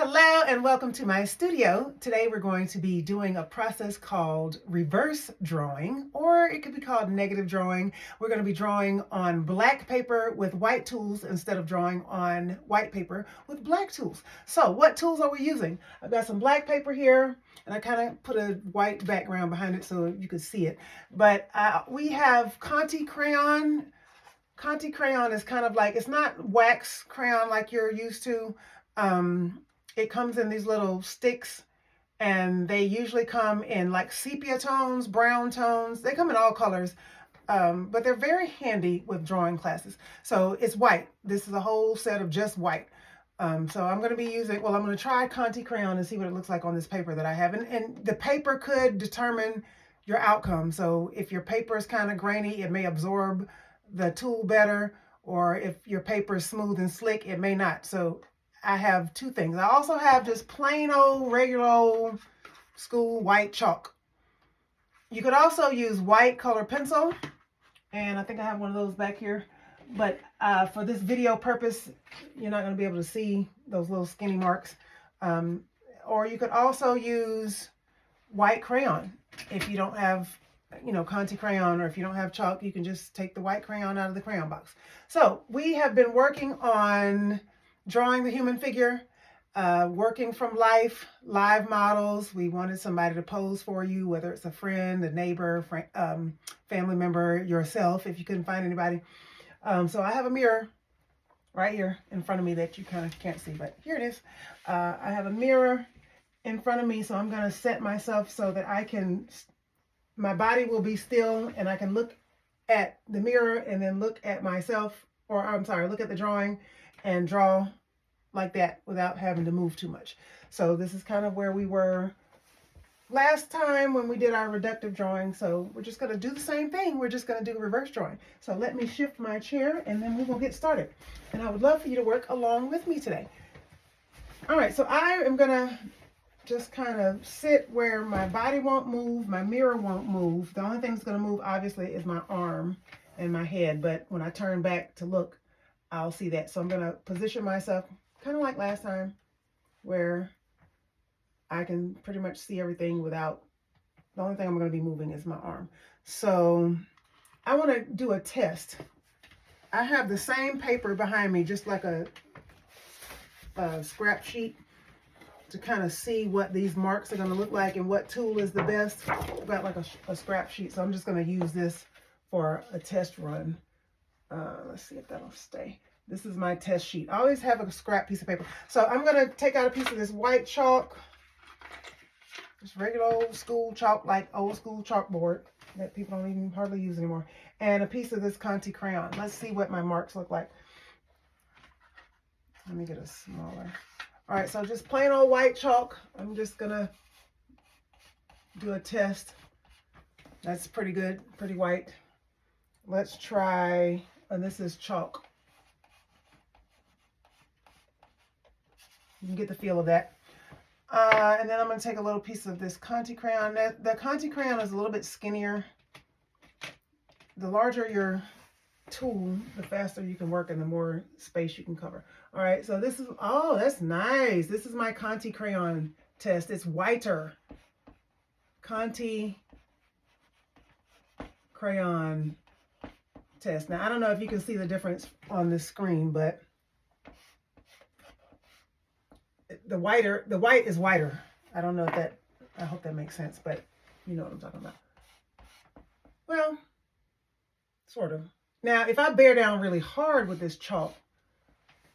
Hello and welcome to my studio. Today we're going to be doing a process called reverse drawing, or it could be called negative drawing. We're going to be drawing on black paper with white tools instead of drawing on white paper with black tools. So what tools are we using? I've got some black paper here and I kind of put a white background behind it so you could see it. But we have Conte crayon. Conte crayon is kind of like, it's not wax crayon like you're used to. It comes in these little sticks and they usually come in like sepia tones, brown tones. They come in all colors, but they're very handy with drawing classes. So it's white. This is a whole set of just white. So I'm going to be using, I'm going to try Conte crayon and see what it looks like on this paper that I have. And the paper could determine your outcome. So if your paper is kind of grainy, it may absorb the tool better, or if your paper is smooth and slick, it may not. So I have two things. I also have just plain old regular old school white chalk. You could also use white color pencil, and I think I have one of those back here. But for this video purpose, you're not going to be able to see those little skinny marks. Or you could also use white crayon. If you don't have, Conte crayon, or if you don't have chalk, you can just take the white crayon out of the crayon box. So we have been working on drawing the human figure, working from life, live models. We wanted somebody to pose for you, whether it's a friend, a neighbor, family member, yourself, if you couldn't find anybody. So I have a mirror right here in front of me that you kind of can't see, but here it is. I have a mirror in front of me, so I'm going to set myself so that my body will be still and I can look at the mirror and then look at myself, or I'm sorry, look at the drawing and draw like that without having to move too much. So this is kind of where we were last time when we did our reductive drawing. So we're just going to do the same thing. We're just going to do reverse drawing. So let me shift my chair and then we will get started. And I would love for you to work along with me today. All right, so I am going to just kind of sit where my body won't move, my mirror won't move. The only thing that's going to move obviously is my arm and my head, but when I turn back to look, I'll see that. So I'm going to position myself kind of like last time, where I can pretty much see everything without, the only thing I'm going to be moving is my arm. So I want to do a test. I have the same paper behind me, just like a scrap sheet, to kind of see what these marks are going to look like and what tool is the best. I've got like a scrap sheet, so I'm just going to use this for a test run. Let's see if that'll stay. This is my test sheet. I always have a scrap piece of paper. So I'm going to take out a piece of this white chalk, just regular old school chalk, like old school chalkboard that people don't even hardly use anymore, and a piece of this Conte crayon. Let's see what my marks look like. Let me get a smaller. All right, so just plain old white chalk. I'm just going to do a test. That's pretty good, pretty white. Let's try, and this is chalk. You can get the feel of that. And then I'm going to take a little piece of this Conte crayon. The Conte crayon is a little bit skinnier. The larger your tool, the faster you can work and the more space you can cover. All right, so this is, oh, that's nice. This is my Conte crayon test. It's whiter. Conte crayon test. Now, I don't know if you can see the difference on this screen, but the white is whiter. I don't know if that, I hope that makes sense, but you know what I'm talking about. Well, sort of. Now, if I bear down really hard with this chalk,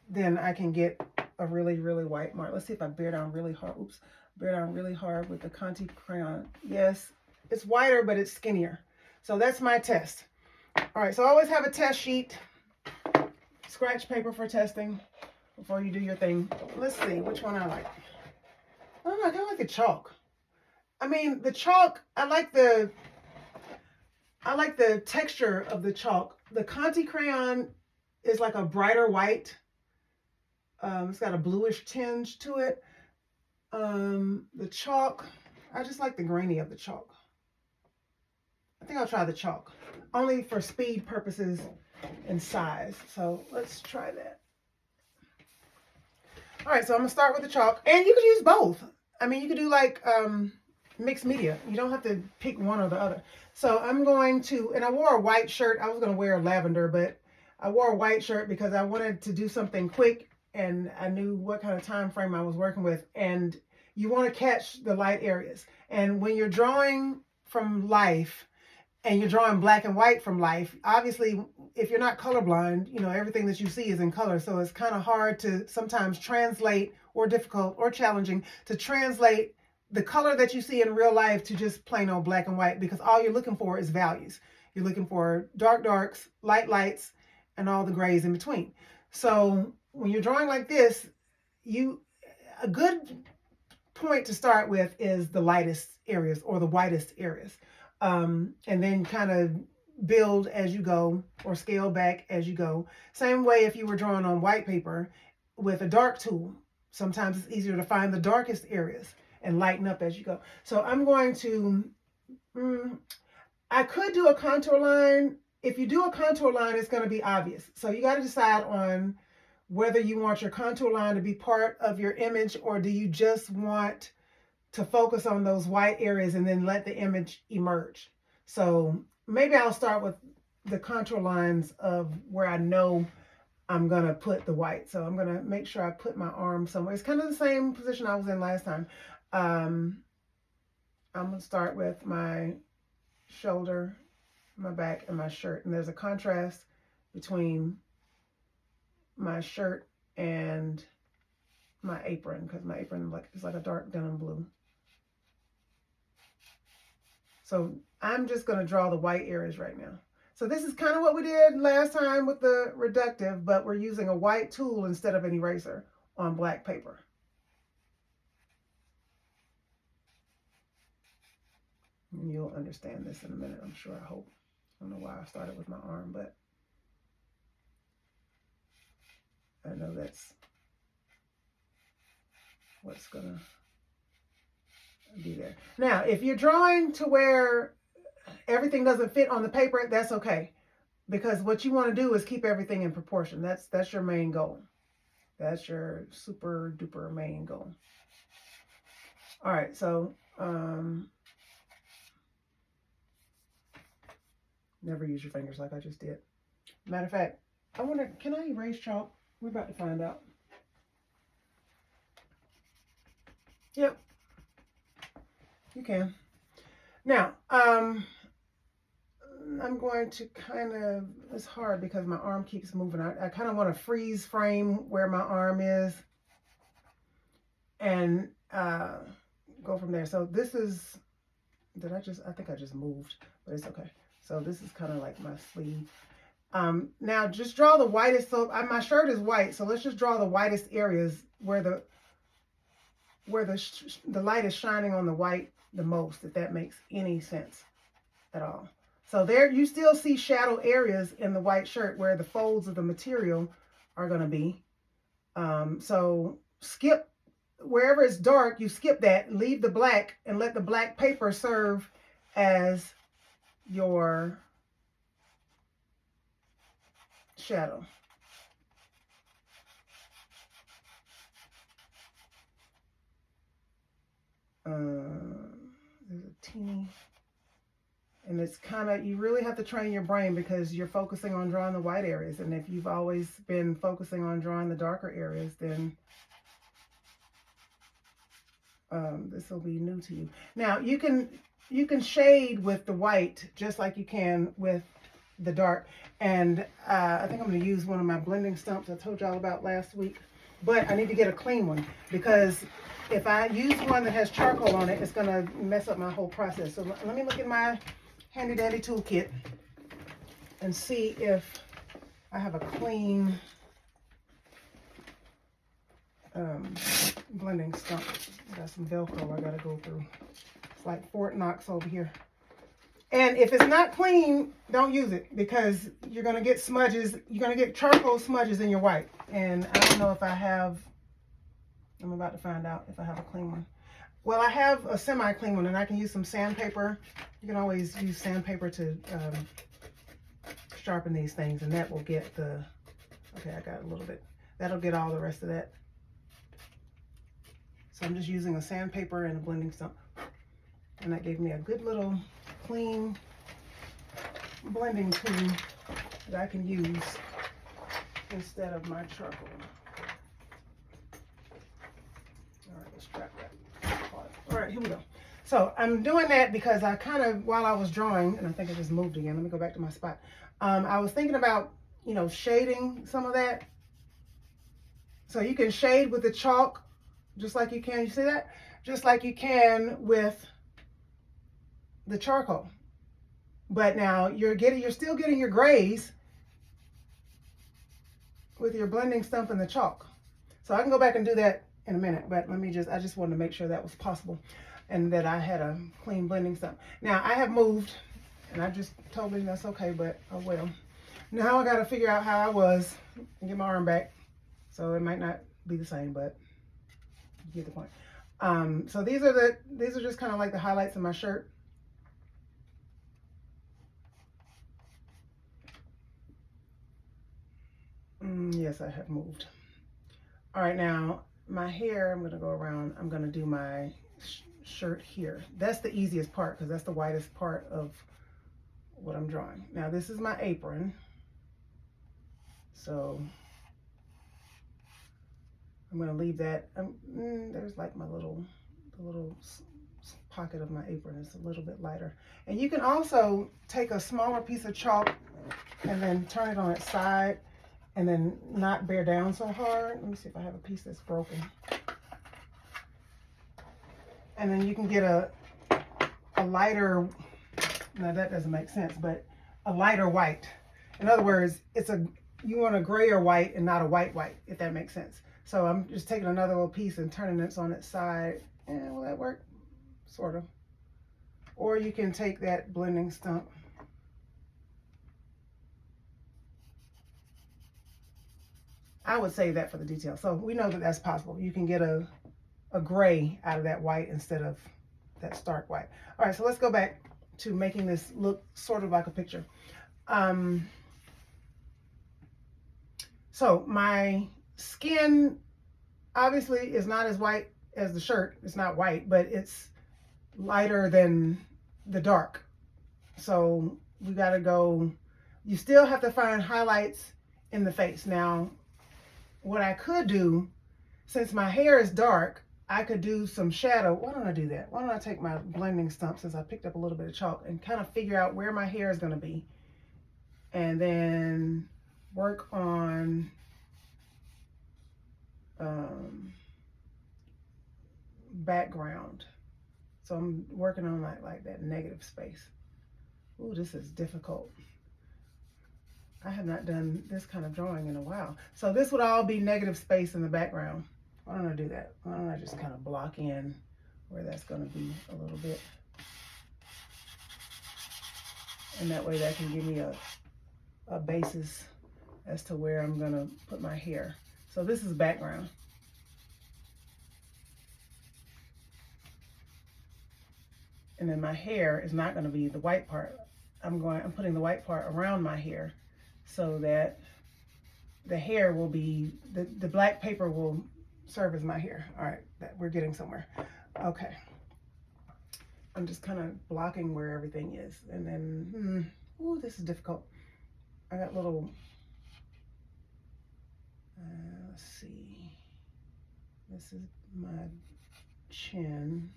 then I can get a really, really white mark. Let's see if I bear down really hard. Oops, bear down really hard with the Conte crayon. Yes, it's whiter, but it's skinnier. So that's my test. All right, so I always have a test sheet, scratch paper for testing before you do your thing. Let's see which one I like. I don't know, I kind of like the chalk. I mean, the chalk, I like the texture of the chalk. The Conte crayon is like a brighter white. It's got a bluish tinge to it. The chalk, I just like the grainy of the chalk. I think I'll try the chalk, only for speed purposes and size. So let's try that. All right, so I'm gonna start with the chalk, and you could use both. I mean, you could do like mixed media. You don't have to pick one or the other. So I'm going to, and I wore a white shirt. I was gonna wear lavender, but I wore a white shirt because I wanted to do something quick, and I knew what kind of time frame I was working with. And you want to catch the light areas. And when you're drawing from life, and you're drawing black and white from life, obviously, if you're not colorblind, you know, everything that you see is in color. So it's kind of hard to sometimes translate, or difficult or challenging to translate the color that you see in real life to just plain old black and white, because all you're looking for is values. You're looking for dark darks, light lights, and all the grays in between. So when you're drawing like this, a good point to start with is the lightest areas or the whitest areas. And then kind of build as you go, or scale back as you go. Same way if you were drawing on white paper with a dark tool. Sometimes it's easier to find the darkest areas and lighten up as you go. So I'm going to, I could do a contour line. If you do a contour line, it's going to be obvious. So you got to decide on whether you want your contour line to be part of your image, or do you just want to focus on those white areas and then let the image emerge. So maybe I'll start with the contour lines of where I know I'm gonna put the white. So I'm gonna make sure I put my arm somewhere. It's kind of the same position I was in last time. I'm gonna start with my shoulder, my back, and my shirt. And there's a contrast between my shirt and my apron, because my apron is like a dark denim blue. So I'm just going to draw the white areas right now. So this is kind of what we did last time with the reductive, but we're using a white tool instead of an eraser on black paper. And you'll understand this in a minute, I'm sure, I hope. I don't know why I started with my arm, but I know that's what's going to be there. Now, if you're drawing to where everything doesn't fit on the paper, that's okay, because what you want to do is keep everything in proportion. That's your main goal. That's your super duper main goal. All right, so never use your fingers like I just did. Matter of fact, I wonder, can I erase chalk? We're about to find out. Yep, you can. Now, I'm going to kind of, it's hard because my arm keeps moving. I kind of want to freeze frame where my arm is and go from there. So this is, I think I just moved, but it's okay. So this is kind of like my sleeve. Now just draw the whitest, so my shirt is white, so let's just draw the whitest areas where the light is shining on the white the most, if that makes any sense at all. So there you still see shadow areas in the white shirt where the folds of the material are going to be. So skip wherever it's dark, you skip that, leave the black, and let the black paper serve as your shadow. There's a teeny, and it's kind of, you really have to train your brain because you're focusing on drawing the white areas. And if you've always been focusing on drawing the darker areas, then this will be new to you. Now you can shade with the white just like you can with the dark. And I think I'm going to use one of my blending stumps I told y'all about last week, but I need to get a clean one because if I use one that has charcoal on it, it's going to mess up my whole process. So let me look at my handy dandy toolkit and see if I have a clean blending stump. Got some Velcro I got to go through. It's like Fort Knox over here. And if it's not clean, don't use it because you're going to get smudges. You're going to get charcoal smudges in your white. And I don't know if I have, I'm about to find out if I have a clean one. Well, I have a semi-clean one and I can use some sandpaper. You can always use sandpaper to sharpen these things, and that will get the, okay, I got a little bit. That'll get all the rest of that So I'm just using a sandpaper and a blending stump. And that gave me a good little clean blending tool that I can use instead of my charcoal. All right, let's trap that. All right, here we go. So I'm doing that because I kind of, while I was drawing, and I think I just moved again. Let me go back to my spot. I was thinking about, you know, shading some of that. So you can shade with the chalk, just like you can, you see that? Just like you can with the charcoal. But now you're still getting your grays with your blending stump and the chalk. So I can go back and do that in a minute, but I just wanted to make sure that was possible and that I had a clean blending stump. Now I have moved, and I just told me that's okay, but oh well. Now I got to figure out how I was and get my arm back. So it might not be the same, but you get the point. So these are just kind of like the highlights of my shirt. Yes, I have moved. All right, now my hair, I'm gonna go around, I'm gonna do my shirt here. That's the easiest part because that's the widest part of what I'm drawing. Now this is my apron. So I'm gonna leave that, there's like my little pocket of my apron is a little bit lighter. And you can also take a smaller piece of chalk and then turn it on its side and then not bear down so hard. Let me see if I have a piece that's broken. And then you can get a lighter, now that doesn't make sense, but a lighter white. In other words, you want a grayer white and not a white, if that makes sense. So I'm just taking another little piece and turning it on its side. And will that work? Sort of. Or you can take that blending stump. I would save that for the detail. So we know that that's possible. You can get a gray out of that white instead of that stark white. All right, so let's go back to making this look sort of like a picture. So my skin obviously is not as white as the shirt. It's not white, but it's lighter than the dark. So we gotta go, you still have to find highlights in the face. Now, what I could do, since my hair is dark, I could do some shadow. Why don't I do that? Why don't I take my blending stump, since I picked up a little bit of chalk, and kind of figure out where my hair is gonna be. And then work on background. So I'm working on like that negative space. Ooh, this is difficult. I have not done this kind of drawing in a while. So this would all be negative space in the background. Why don't I do that? Why don't I just kind of block in where that's going to be a little bit. And that way that can give me a basis as to where I'm going to put my hair. So this is background. And then my hair is not going to be the white part. I'm putting the white part around my hair so that the hair will be, the black paper will serve as my hair. All right, we're getting somewhere. Okay. I'm just kind of blocking where everything is. And then, ooh, this is difficult. I got little, let's see. This is my chin.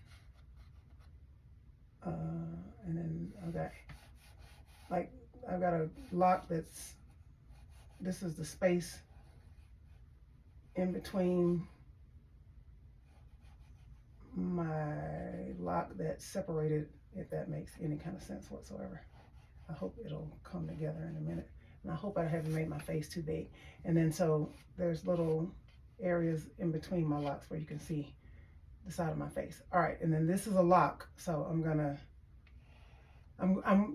And then I've got a lock this is the space in between my lock that's separated, if that makes any kind of sense whatsoever. I hope it'll come together in a minute. And I hope I haven't made my face too big. And then so there's little areas in between my locks where you can see the side of my face. All right, and then this is a lock. So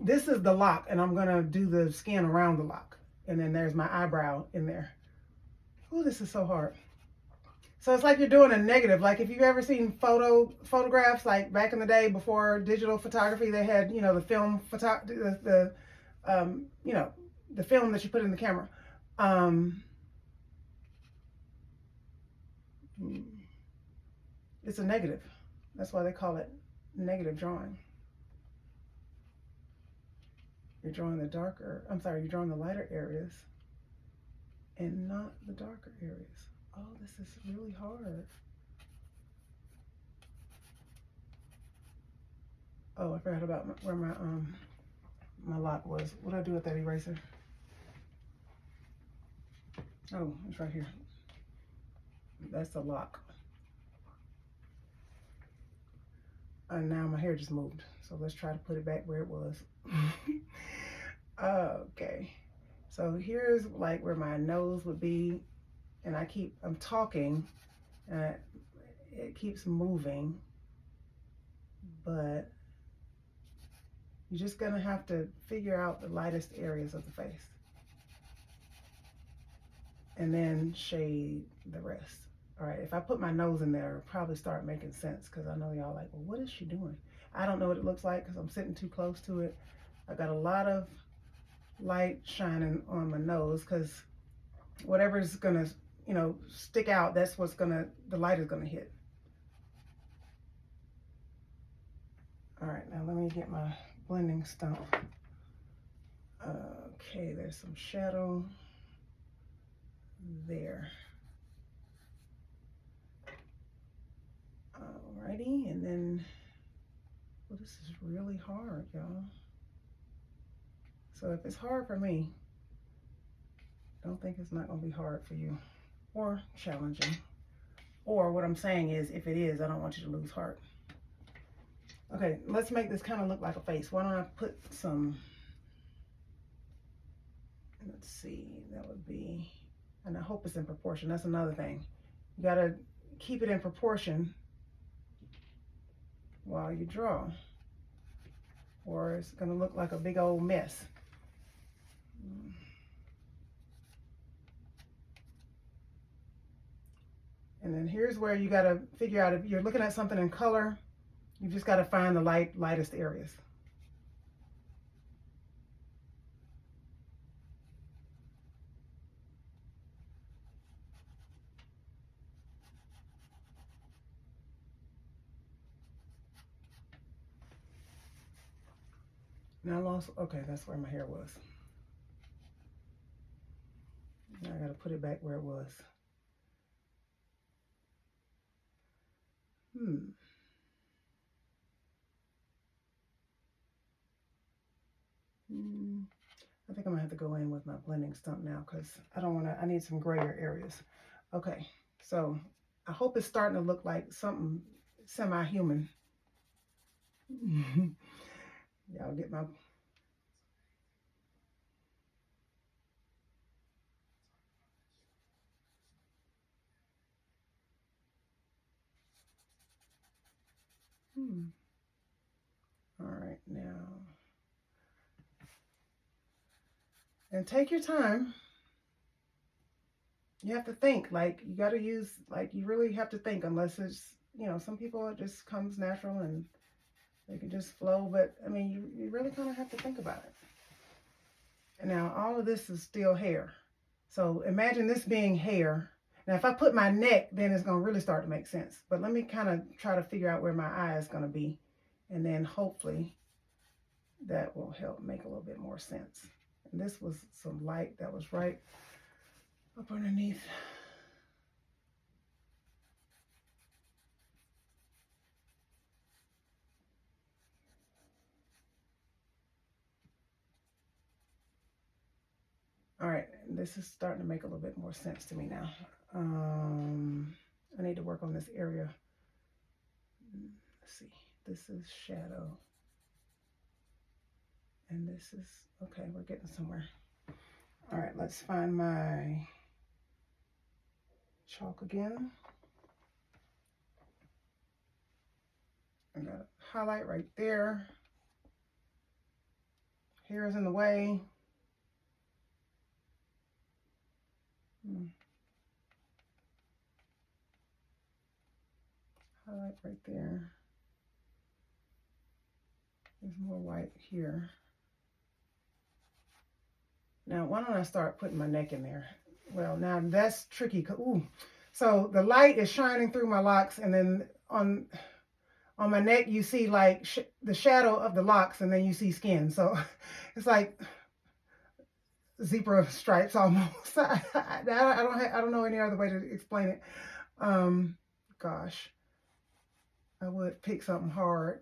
this is the lock, and I'm gonna do the skin around the lock. And then there's my eyebrow in there. Ooh, this is so hard. So it's like you're doing a negative. Like if you've ever seen photographs, like back in the day before digital photography, they had, you know, the film you know, the film that you put in the camera. It's a negative. That's why they call it negative drawing. You're drawing the darker, I'm sorry, you're drawing the lighter areas and not the darker areas. Oh, this is really hard. Oh, I forgot about where my lock was. What did I do with that eraser? Oh, it's right here. That's the lock. And now my hair just moved. So let's try to put it back where it was. Okay. So here's like where my nose would be. And I'm talking, and it keeps moving. But you're just gonna have to figure out the lightest areas of the face. And then shade the rest. All right, if I put my nose in there, it'll probably start making sense, because I know y'all like, well, what is she doing? I don't know what it looks like because I'm sitting too close to it. I got a lot of light shining on my nose, because whatever's gonna, stick out, that's what's the light is gonna hit. All right, now let me get my blending stump. Okay, there's some shadow there. Alrighty, and then, well, this is really hard, y'all. So if it's hard for me, don't think it's not gonna be hard for you, or challenging. Or what I'm saying is, if it is, I don't want you to lose heart. Okay, let's make this kind of look like a face. Why don't I put some, let's see, that would be, and I hope it's in proportion. That's another thing. You gotta keep it in proportion while you draw, or it's gonna look like a big old mess. And then here's where you gotta figure out, if you're looking at something in color, you just gotta find the lightest areas. Now I lost, okay, that's where my hair was. Now I gotta put it back where it was. I think I'm gonna have to go in with my blending stump now, because I need some grayer areas. Okay, so I hope it's starting to look like something semi-human. Y'all get my... All right, now. And take your time. You have to think, like, you got to use, like, you really have to think, unless it's, some people it just comes natural and they can just flow, but I mean, you really kind of have to think about it. And now all of this is still hair. So imagine this being hair. Now, if I put my neck, then it's going to really start to make sense. But let me kind of try to figure out where my eye is going to be. And then hopefully that will help make a little bit more sense. And this was some light that was right up underneath. All right, this is starting to make a little bit more sense to me now. I need to work on this area. Let's see, this is shadow. And this is, okay, we're getting somewhere. All right, let's find my chalk again. I got a highlight right there. Hair is in the way. Highlight right there. There's more white here. Now, why don't I start putting my neck in there? Well, now that's tricky. Ooh. So the light is shining through my locks, and then on my neck, you see like the shadow of the locks, and then you see skin. So it's like zebra stripes almost. I don't know any other way to explain it. Gosh, I would pick something hard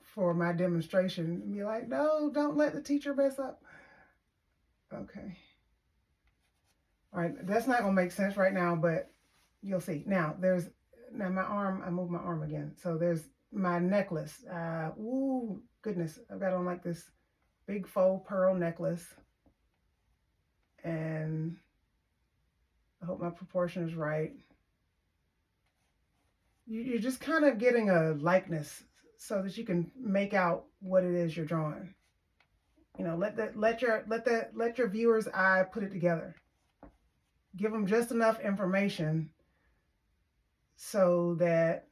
for my demonstration and be like, no, don't let the teacher mess up. Okay. All right, that's not gonna make sense right now, but you'll see. Now my arm, I moved my arm again. So there's my necklace. Ooh, goodness, I've got on like this big faux pearl necklace. And I hope my proportion is right. You're just kind of getting a likeness so that you can make out what it is you're drawing. You know, let your viewer's eye put it together. Give them just enough information so that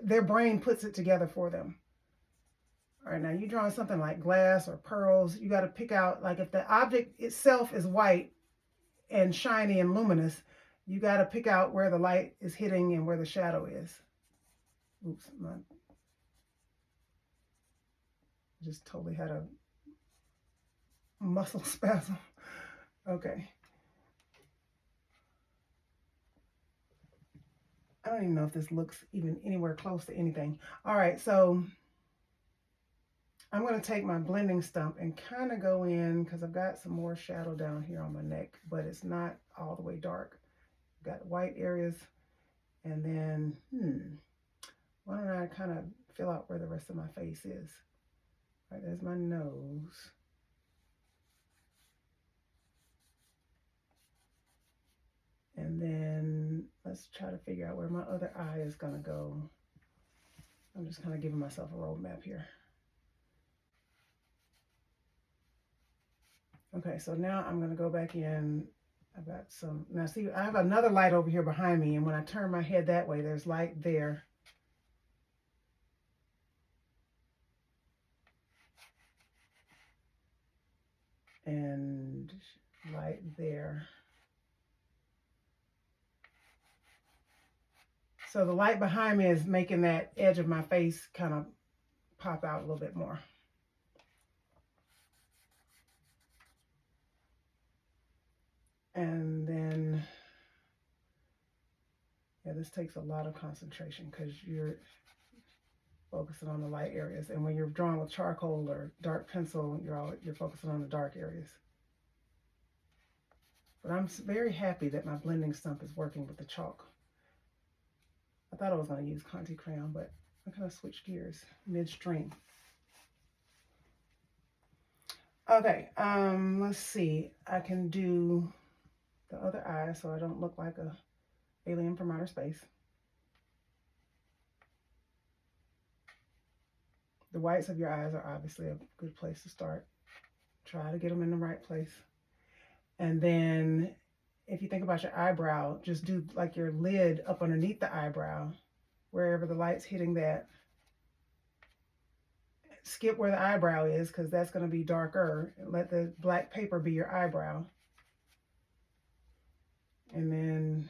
their brain puts it together for them. All right, now you're drawing something like glass or pearls. You got to pick out, like, if the object itself is white and shiny and luminous, you got to pick out where the light is hitting and where the shadow is. Oops, I just totally had a muscle spasm. Okay. I don't even know if this looks even anywhere close to anything. All right, so I'm going to take my blending stump and kind of go in, because I've got some more shadow down here on my neck, but it's not all the way dark. I've got white areas, and then, why don't I kind of fill out where the rest of my face is? All right, there's my nose. And then let's try to figure out where my other eye is going to go. I'm just kind of giving myself a roadmap here. Okay, so now I'm going to go back in. I've got some, now see, I have another light over here behind me, and when I turn my head that way, there's light there. And light there. So the light behind me is making that edge of my face kind of pop out a little bit more. And then, yeah, this takes a lot of concentration because you're focusing on the light areas. And when you're drawing with charcoal or dark pencil, you're focusing on the dark areas. But I'm very happy that my blending stump is working with the chalk. I thought I was going to use Conte crayon, but I kind of switched gears midstream. Okay, let's see. I can do the other eye so I don't look like a alien from outer space. The whites of your eyes are obviously a good place to start. Try to get them in the right place. And then if you think about your eyebrow, just do like your lid up underneath the eyebrow, wherever the light's hitting that. Skip where the eyebrow is, because that's going to be darker. Let the black paper be your eyebrow. And then,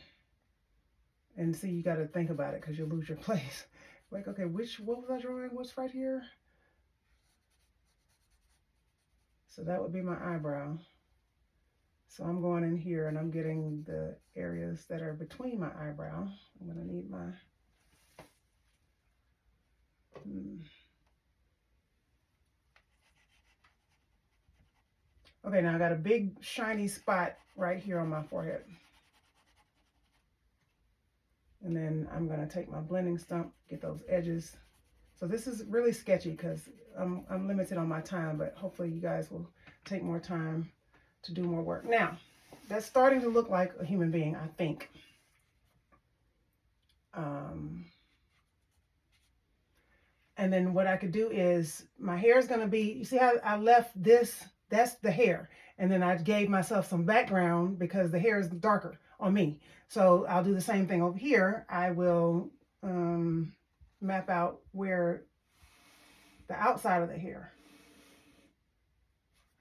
and see, you got to think about it because you'll lose your place. Like, okay, what was I drawing? What's right here? So that would be my eyebrow. So I'm going in here and I'm getting the areas that are between my eyebrow. I'm going to need my, okay, now I got a big shiny spot right here on my forehead. And then I'm going to take my blending stump, get those edges. So this is really sketchy because I'm limited on my time, but hopefully you guys will take more time to do more work. Now, that's starting to look like a human being, I think. And then what I could do is, my hair is going to be, you see how I left this, that's the hair. And then I gave myself some background because the hair is darker on me. So I'll do the same thing over here. I will map out where the outside of the hair.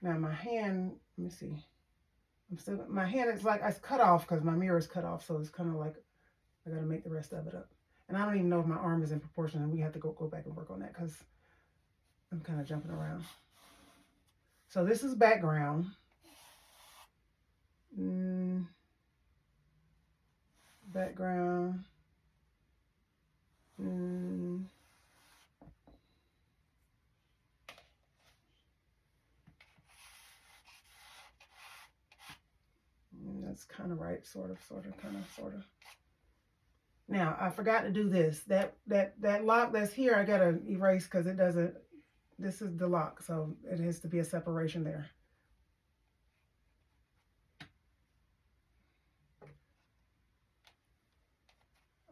Now my hand, let me see. My hand is like, it's cut off because my mirror is cut off. So it's kind of like I gotta make the rest of it up. And I don't even know if my arm is in proportion, and we have to go back and work on that because I'm kind of jumping around. So this is background. Background. That's kind of right, sort of, kind of, sort of. Now, I forgot to do this. That lock that's here, I gotta erase because it doesn't, this is the lock, so it has to be a separation there.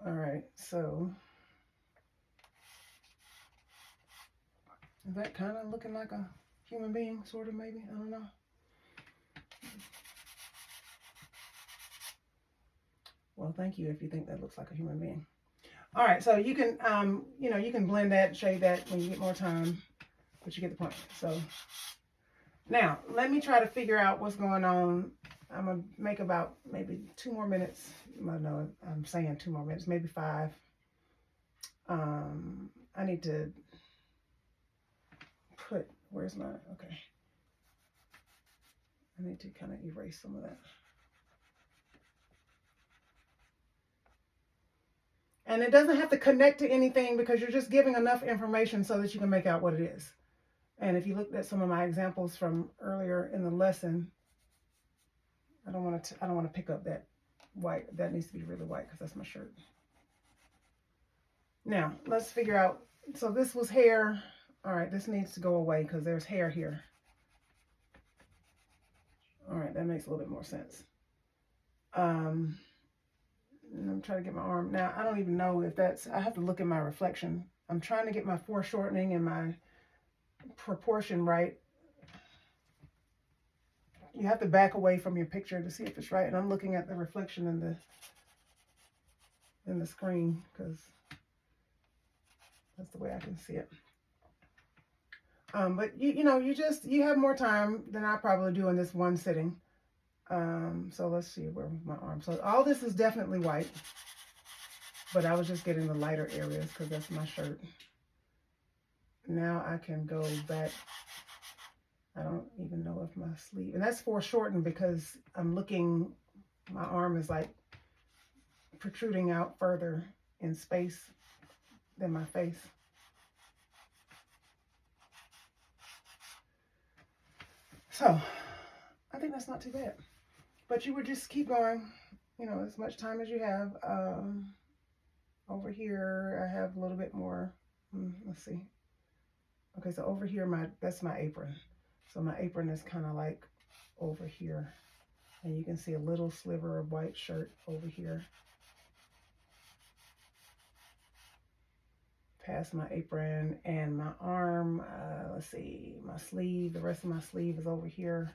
All right, so is that kind of looking like a human being, sort of, maybe? I don't know. Well, thank you if you think that looks like a human being. All right, so you can, you know, you can blend that, shade that when you get more time, but you get the point. So now let me try to figure out what's going on. I'm gonna make about maybe 2 more minutes. Well, no, I'm saying 2 more minutes, maybe 5. I need to put, where's my, okay. I need to kind of erase some of that. And it doesn't have to connect to anything because you're just giving enough information so that you can make out what it is. And if you looked at some of my examples from earlier in the lesson, I don't want to pick up that white. That needs to be really white because that's my shirt. Now, let's figure out. So this was hair. All right, this needs to go away because there's hair here. All right, that makes a little bit more sense. I'm trying to get my arm. Now, I don't even know if that's, I have to look at my reflection. I'm trying to get my foreshortening and my proportion right. You have to back away from your picture to see if it's right. And I'm looking at the reflection in the screen because that's the way I can see it. But you know, you have more time than I probably do in this one sitting. So let's see where my arm. So all this is definitely white, but I was just getting the lighter areas because that's my shirt. Now I can go back. I don't even know if my sleeve, and that's foreshortened because I'm looking, my arm is like protruding out further in space than my face. So I think that's not too bad. But you would just keep going, you know, as much time as you have. Over here, I have a little bit more. Let's see. Okay, so over here, that's my apron. So my apron is kind of like over here. And you can see a little sliver of white shirt over here. Past my apron and my arm. Let's see, my sleeve. The rest of my sleeve is over here.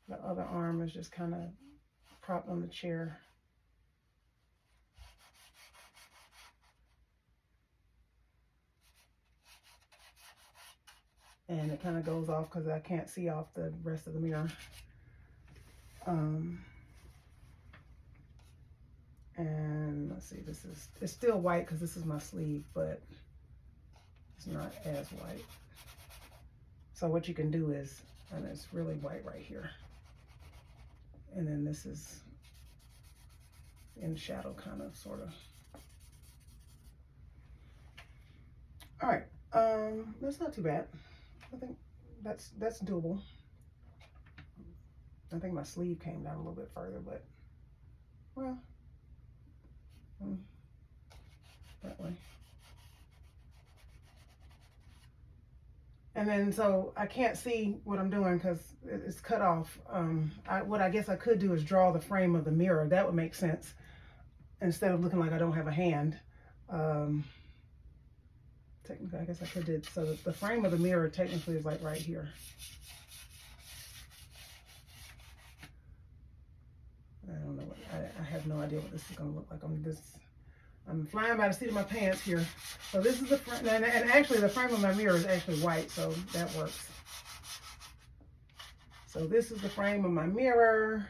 The other arm is just kind of propped on the chair. And it kind of goes off because I can't see off the rest of the mirror. And let's see, it's still white because this is my sleeve, but it's not as white. So what you can do is, and it's really white right here. And then this is in shadow, kind of, sort of. All right, that's not too bad. I think that's doable. I think my sleeve came down a little bit further, but, well, that way. And then, so I can't see what I'm doing because it's cut off. What I guess I could do is draw the frame of the mirror. That would make sense instead of looking like I don't have a hand. Technically, I guess I could do. So the frame of the mirror technically is like right here. I don't know. I have no idea what this is going to look like. I'm flying by the seat of my pants here. So this is the front, and actually the frame of my mirror is actually white, so that works. So this is the frame of my mirror.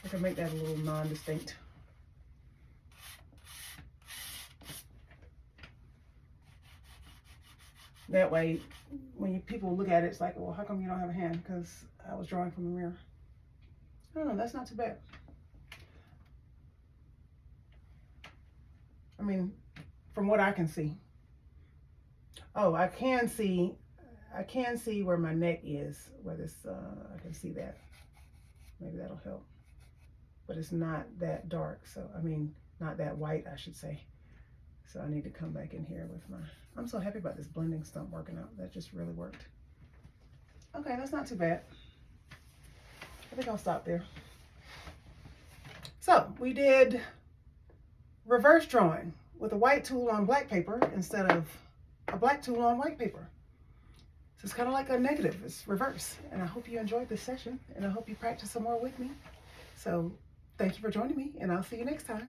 I can make that a little non-distinct. That way, when people look at it, it's like, well, how come you don't have a hand? Because I was drawing from the mirror. I don't know, that's not too bad. I mean, from what I can see. Oh, I can see where my neck is, where this, I can see that. Maybe that'll help. But it's not that dark, so, I mean, not that white, I should say. So I need to come back in here with my, I'm so happy about this blending stump working out. That just really worked. Okay, that's not too bad. I think I'll stop there. So we did reverse drawing with a white tool on black paper instead of a black tool on white paper. So it's kind of like a negative, it's reverse. And I hope you enjoyed this session, and I hope you practice some more with me. So thank you for joining me, and I'll see you next time.